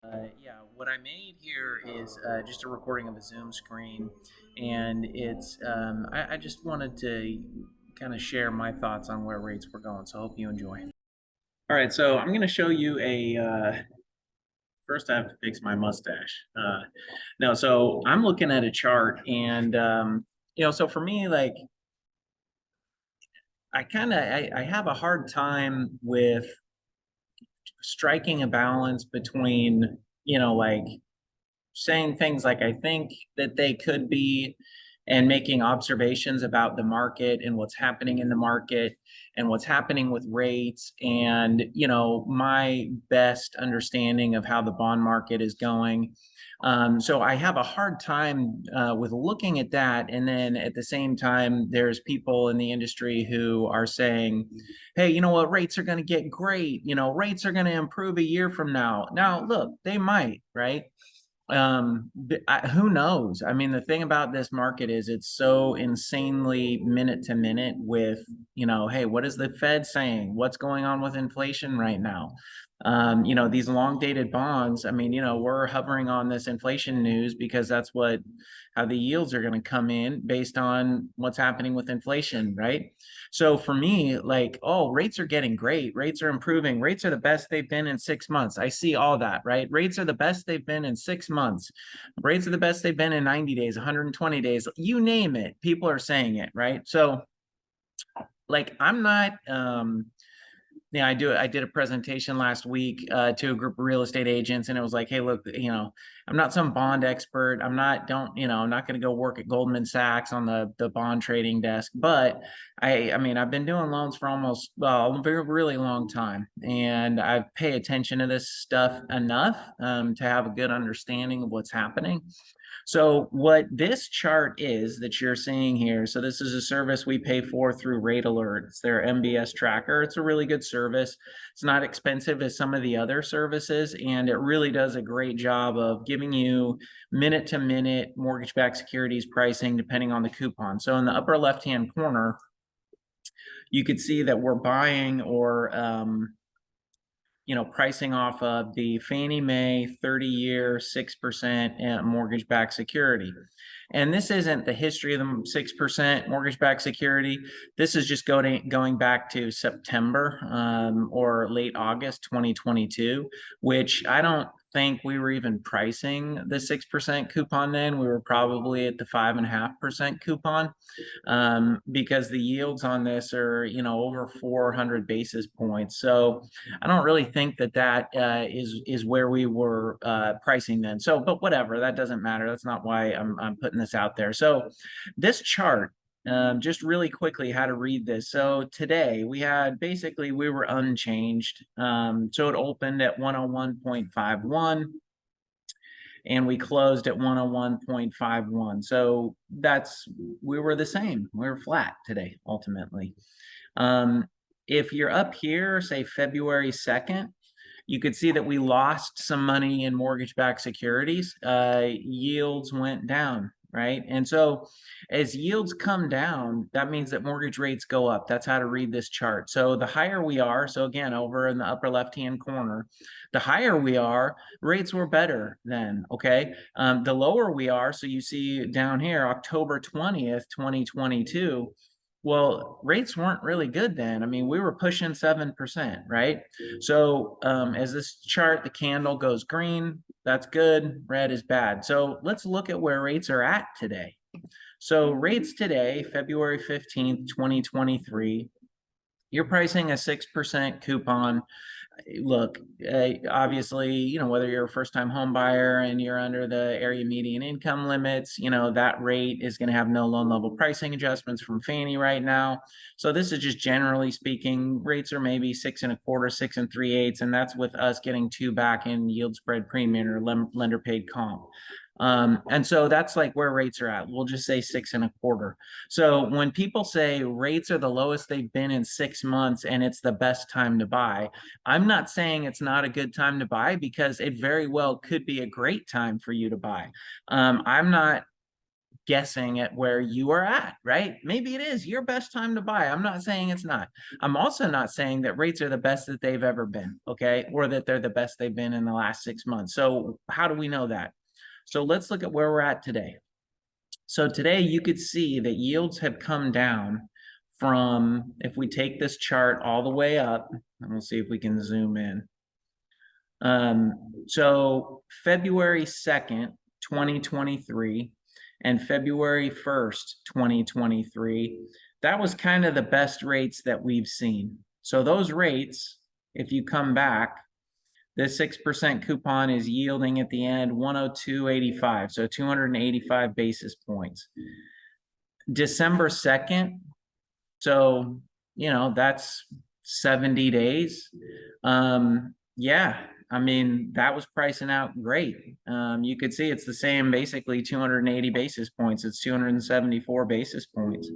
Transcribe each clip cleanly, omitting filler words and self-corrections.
Yeah, what I made here is just a recording of a Zoom screen, and I just wanted to kind of share my thoughts on where rates were going. So I hope you enjoy. All right, so I'm going to show you first I have to fix my mustache. No, so I'm looking at a chart, and so for me, like I have a hard time with striking a balance between like saying things like I think that they could be and making observations about the market and what's happening in the market and what's happening with rates and my best understanding of how the bond market is going. So I have a hard time with looking at that, and then at the same time there's people in the industry who are saying, hey, you know what, rates are going to get great, rates are going to improve a year from now. Look, they might, right? Who knows? I mean, the thing about this market is it's so insanely minute to minute with, hey, what is the Fed saying? What's going on with inflation right now? These long dated bonds, I mean, we're hovering on this inflation news because that's how the yields are going to come in based on what's happening with inflation, right? So for me, like, oh, rates are getting great, rates are improving, rates are the best they've been in 6 months. I see all that, right? Rates are the best they've been in 6 months. Rates are the best they've been in 90 days, 120 days, you name it. People are saying it, right? So, like, I'm not yeah, I did a presentation last week to a group of real estate agents, and it was like, hey, look, I'm not some bond expert. I'm not going to go work at Goldman Sachs on the bond trading desk. But I mean, I've been doing loans for almost, well, a very really long time, and I pay attention to this stuff enough to have a good understanding of what's happening. So what this chart is that you're seeing here, so this is a service we pay for through Rate Alert. It's their MBS tracker. It's a really good service. It's not expensive as some of the other services, and it really does a great job of giving you minute to minute mortgage-backed securities pricing depending on the coupon. So in the upper left-hand corner, you could see that we're buying or pricing off of the Fannie Mae 30-year 6% mortgage-backed security. And this isn't the history of the 6% mortgage-backed security. This is just going back to September or late August 2022, which I don't think we were even pricing the 6% coupon then. We were probably at the 5.5% coupon because the yields on this are, over 400 basis points. So I don't really think that is where we were pricing then. So, but whatever, that doesn't matter. That's not why I'm putting this out there. So, this chart, just really quickly, how to read this. So today we were unchanged. So it opened at 101.51 and we closed at 101.51. So we were the same. We were flat today, ultimately. Um, if you're up here, say February 2nd, you could see that we lost some money in mortgage-backed securities. Yields went down, right? And so as yields come down, that means that mortgage rates go up. That's how to read this chart. So the higher we are, so again, over in the upper left-hand corner, the higher we are, rates were better then, okay? The lower we are, so you see down here, October 20th, 2022, well, rates weren't really good then. I mean, we were pushing 7%, right? So as this chart, the candle goes green, that's good, red is bad. So let's look at where rates are at today. So rates today, February 15th, 2023, you're pricing a 6% coupon. Look, obviously, whether you're a first-time home buyer and you're under the area median income limits, that rate is going to have no loan level pricing adjustments from Fannie right now. So this is just generally speaking, rates are maybe 6.25, 6 3/8, and that's with us getting two back in yield spread premium or lender paid comp. And so that's like where rates are at. We'll just say 6.25. So when people say rates are the lowest they've been in 6 months and it's the best time to buy, I'm not saying it's not a good time to buy because it very well could be a great time for you to buy. I'm not guessing at where you are at, right? Maybe it is your best time to buy. I'm not saying it's not. I'm also not saying that rates are the best that they've ever been, okay? Or that they're the best they've been in the last 6 months. So how do we know that? So let's look at where we're at today. So today you could see that yields have come down from, if we take this chart all the way up, and we'll see if we can zoom in. So February 2nd, 2023 and February 1st, 2023, that was kind of the best rates that we've seen. So those rates, if you come back, this 6% coupon is yielding at the end 102.85, so 285 basis points. December 2nd, so, you know, that's 70 days. Yeah, I mean, that was pricing out great. You could see it's the same, basically 280 basis points. It's 274 basis points.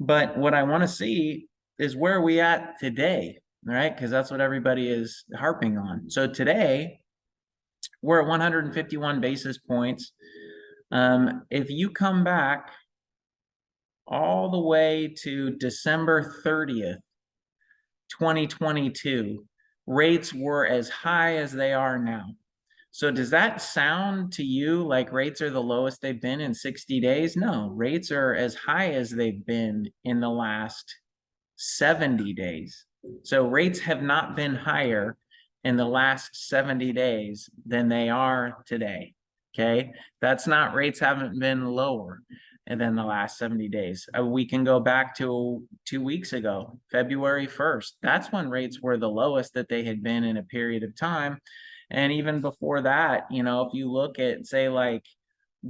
But what I want to see is where are we at today, right? Because that's what everybody is harping on. So today, we're at 151 basis points. If you come back all the way to December 30th, 2022, rates were as high as they are now. So does that sound to you like rates are the lowest they've been in 60 days? No, rates are as high as they've been in the last 70 days. So rates have not been higher in the last 70 days than they are today. Okay, that's not rates haven't been lower and then the last 70 days. We can go back to 2 weeks ago, February 1st. That's when rates were the lowest that they had been in a period of time. And even before that, you know, if you look at, say, like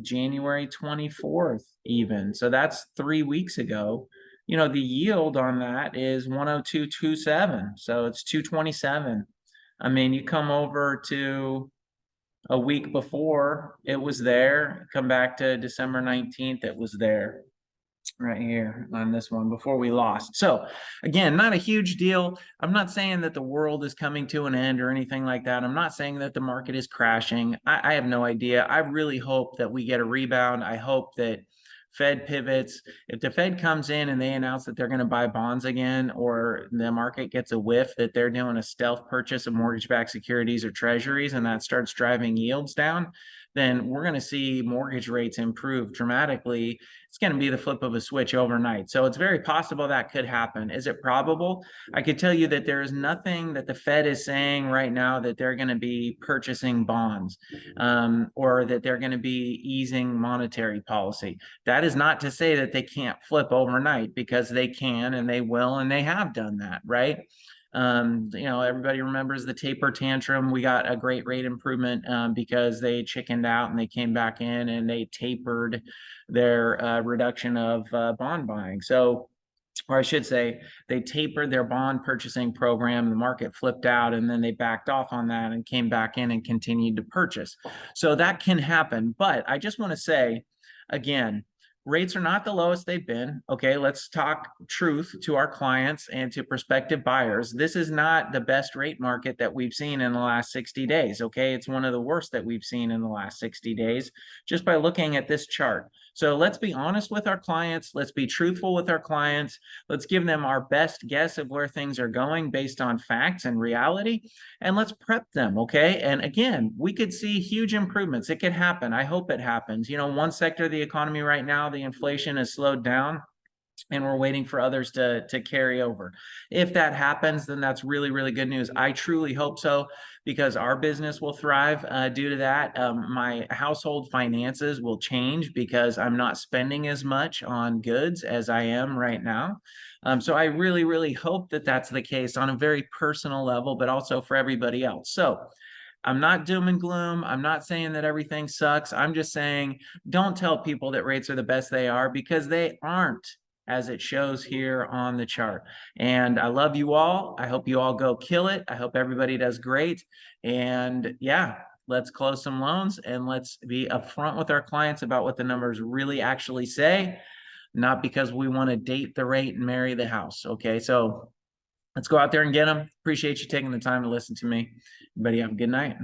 January 24th, even, so that's 3 weeks ago, you know, the yield on that is 102.27. So it's 227. I mean, you come over to a week before, it was there. Come back to December 19th, it was there right here on this one before we lost. So again, not a huge deal. I'm not saying that the world is coming to an end or anything like that. I'm not saying that the market is crashing. I have no idea. I really hope that we get a rebound. I hope that Fed pivots. If the Fed comes in and they announce that they're going to buy bonds again, or the market gets a whiff that they're doing a stealth purchase of mortgage-backed securities or treasuries, and that starts driving yields down, then we're going to see mortgage rates improve dramatically. It's going to be the flip of a switch overnight. So it's very possible that could happen. Is it probable? I could tell you that there is nothing that the Fed is saying right now that they're going to be purchasing bonds or that they're going to be easing monetary policy. That is not to say that they can't flip overnight, because they can and they will, and they have done that, right? You know, everybody remembers the taper tantrum. We got a great rate improvement because they chickened out and they came back in and they tapered their reduction of bond buying. So, or I should say, they tapered their bond purchasing program. The market flipped out and then they backed off on that and came back in and continued to purchase. So that can happen. But I just want to say, again, rates are not the lowest they've been. Okay, let's talk truth to our clients and to prospective buyers. This is not the best rate market that we've seen in the last 60 days. Okay, it's one of the worst that we've seen in the last 60 days just by looking at this chart. So let's be honest with our clients. Let's be truthful with our clients. Let's give them our best guess of where things are going based on facts and reality. And let's prep them, okay? And again, we could see huge improvements. It could happen. I hope it happens. You know, one sector of the economy right now, the inflation has slowed down, and we're waiting for others to carry over. If that happens, then that's really, really good news. I truly hope so, because our business will thrive due to that. My household finances will change because I'm not spending as much on goods as I am right now. So I really, really hope that that's the case on a very personal level, but also for everybody else. So I'm not doom and gloom. I'm not saying that everything sucks. I'm just saying, don't tell people that rates are the best they are, because they aren't, as it shows here on the chart. And I love you all. I hope you all go kill it. I hope everybody does great. And yeah, let's close some loans and let's be upfront with our clients about what the numbers really actually say, not because we want to date the rate and marry the house. Okay, so let's go out there and get them. Appreciate you taking the time to listen to me. Everybody have a good night.